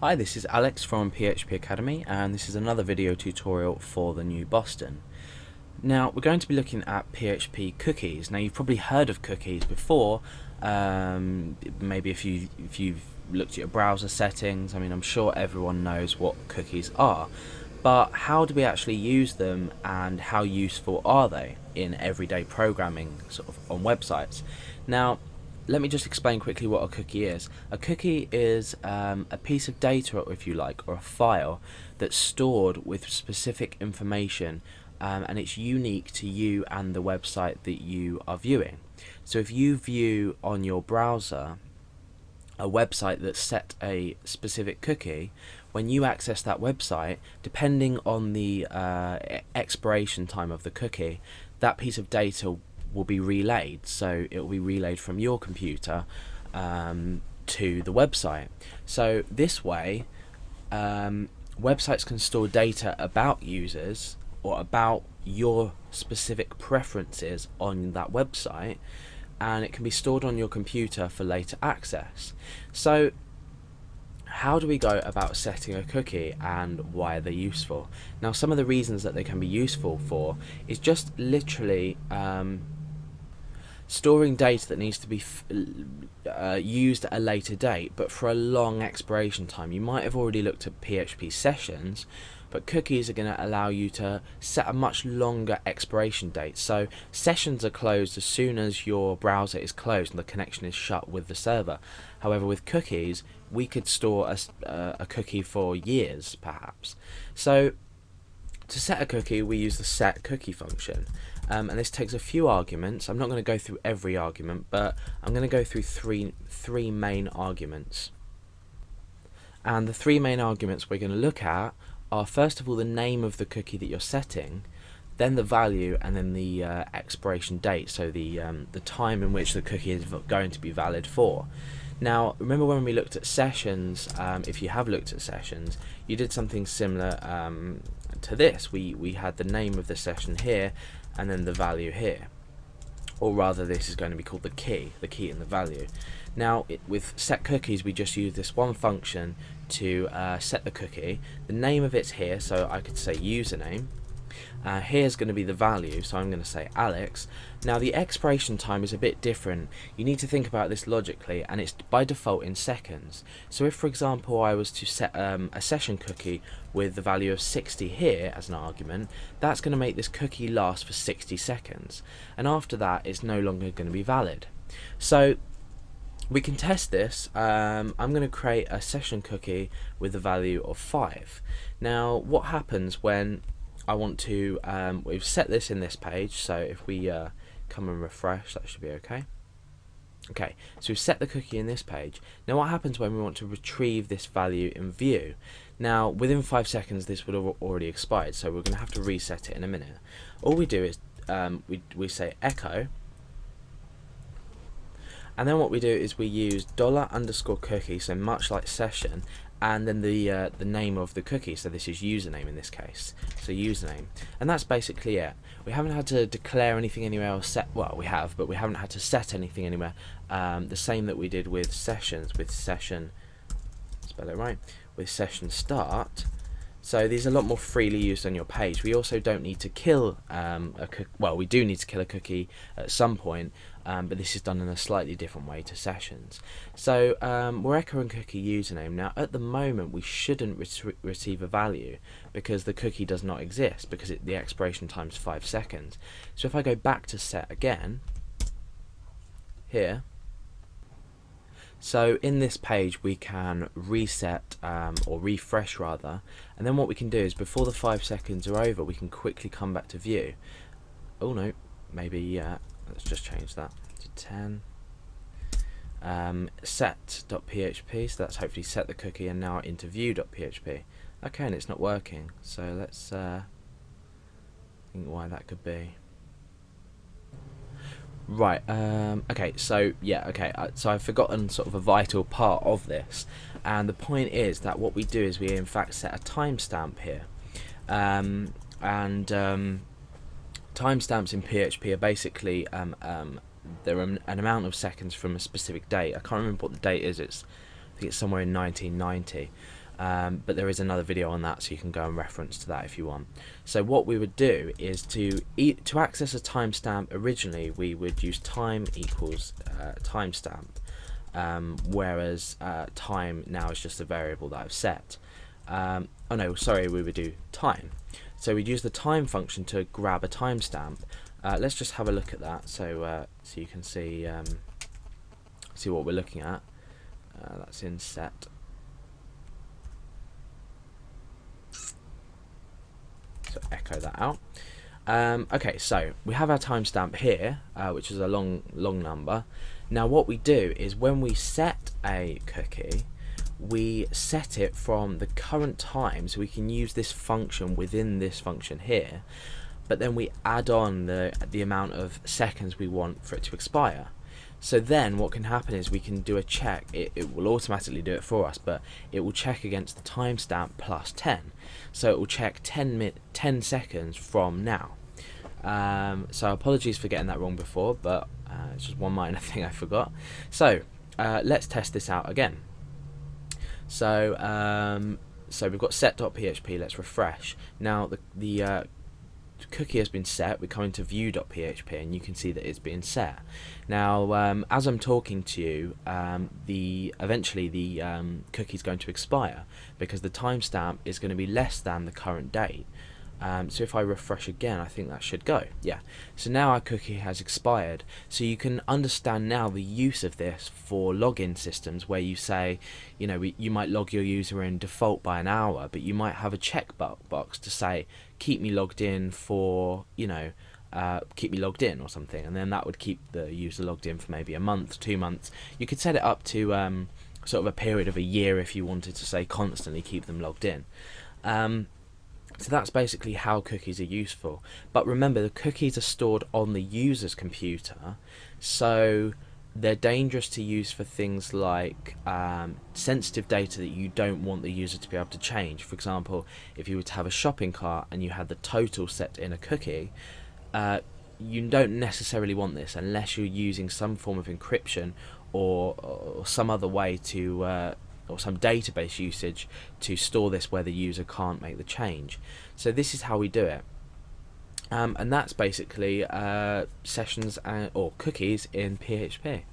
Hi, this is Alex from PHP Academy, and this is another video tutorial for the new Boston. Now, we're going to be looking at PHP cookies. Now, you've probably heard of cookies before, maybe if you've looked at your browser settings. I mean, I'm sure everyone knows what cookies are, but how do we actually use them, and how useful are they in everyday programming, sort of on websites? Now, let me just explain quickly what a cookie is. A cookie is a piece of data, if you like, or a file that's stored with specific information, and it's unique to you and the website that you are viewing. So if you view on your browser a website that's set a specific cookie, when you access that website, depending on the expiration time of the cookie, that piece of data will be relayed. So it will be relayed from your computer to the website. So this way, websites can store data about users or about your specific preferences on that website, and it can be stored on your computer for later access. So how do we go about setting a cookie, and why are they useful? Now, some of the reasons that they can be useful for is just literally storing data that needs to be used at a later date, but for a long expiration time. You might have already looked at PHP sessions, but cookies are going to allow you to set a much longer expiration date. So sessions are closed as soon as your browser is closed and the connection is shut with the server. However, with cookies, we could store a cookie for years, perhaps. So to set a cookie, we use the set cookie function, and this takes a few arguments. I'm not going to go through every argument, but I'm going to go through three main arguments. And the three main arguments we're going to look at are, first of all, the name of the cookie that you're setting, then the value, and then the expiration date, so the time in which the cookie is going to be valid for. Now, remember when we looked at sessions, if you have looked at sessions, you did something similar to this. We had the name of the session here, and then the value here. Or rather, this is going to be called the key and the value. Now, with set cookies, we just use this one function to set the cookie. The name of it's here, so I could say username. Here's going to be the value, so I'm going to say Alex. Now, the expiration time is a bit different. You need to think about this logically, and it's by default in seconds. So if, for example, I was to set a session cookie with the value of 60 here as an argument, that's going to make this cookie last for 60 seconds, and after that it's no longer going to be valid. So we can test this. I'm going to create a session cookie with the value of 5. Now, what happens when I want to, we've set this in this page, so if we come and refresh, that should be okay. Okay, so we've set the cookie in this page. Now, what happens when we want to retrieve this value in view? Now, within 5 seconds this would have already expired, so we're going to have to reset it in a minute. All we do is we say echo, and then what we do is we use $_cookie, so much like session, and then the name of the cookie, so this is username in this case, so username, and that's basically it. We haven't had to declare anything anywhere or set, well, we have, but we haven't had to set anything anywhere, the same that we did with sessions, with session, spell it right, with session start. So these are a lot more freely used on your page. We also don't need to kill well, we do need to kill a cookie at some point, but this is done in a slightly different way to sessions. So we're echoing cookie username. Now, at the moment, we shouldn't receive a value because the cookie does not exist, because the expiration time is 5 seconds. So if I go back to set again, here, so in this page we can reset, or refresh rather, and then what we can do is, before the 5 seconds are over, we can quickly come back to view. Oh no, maybe let's just change that to 10. Set.php, so that's hopefully set the cookie, and now into view.php. Okay, and it's not working, so let's think why that could be. Right, okay, so yeah, okay, so I've forgotten sort of a vital part of this, and the point is that what we do is we in fact set a timestamp here, and timestamps in PHP are basically they're an amount of seconds from a specific date. I can't remember what the date is. I think it's somewhere in 1990. but there is another video on that, so you can go and reference to that if you want. So what we would do is to access a timestamp, originally we would use time equals timestamp, whereas time now is just a variable that I've set. Oh no, sorry, we would do time. So we'd use the time function to grab a timestamp. Let's just have a look at that, so so you can see what we're looking at. That's in set. So echo that out. Okay, so we have our timestamp here, which is a long number. Now what we do is when we set a cookie, we set it from the current time, so we can use this function within this function here, but then we add on the amount of seconds we want for it to expire. So then what can happen is we can do a check. It will automatically do it for us, but it will check against the timestamp plus 10. So it will check 10 seconds from now. So apologies for getting that wrong before, but it's just one minor thing I forgot. So let's test this out again. So so we've got set.php. Let's refresh. Now the cookie has been set. We come into view.php and you can see that it's been set. Now as I'm talking to you, eventually the cookie is going to expire because the timestamp is going to be less than the current date. So if I refresh again, I think that should go. Yeah. So now our cookie has expired. So you can understand now the use of this for login systems where you say, you know, you might log your user in default by an hour, but you might have a check box to say, keep me logged in for, you know, keep me logged in or something, and then that would keep the user logged in for maybe a month, 2 months. You could set it up to sort of a period of a year if you wanted to say constantly keep them logged in. So that's basically how cookies are useful. But remember, the cookies are stored on the user's computer, so they're dangerous to use for things like sensitive data that you don't want the user to be able to change. For example, if you were to have a shopping cart and you had the total set in a cookie, you don't necessarily want this unless you're using some form of encryption or some other way to or some database usage to store this where the user can't make the change. So this is how we do it, and that's basically sessions or cookies in PHP.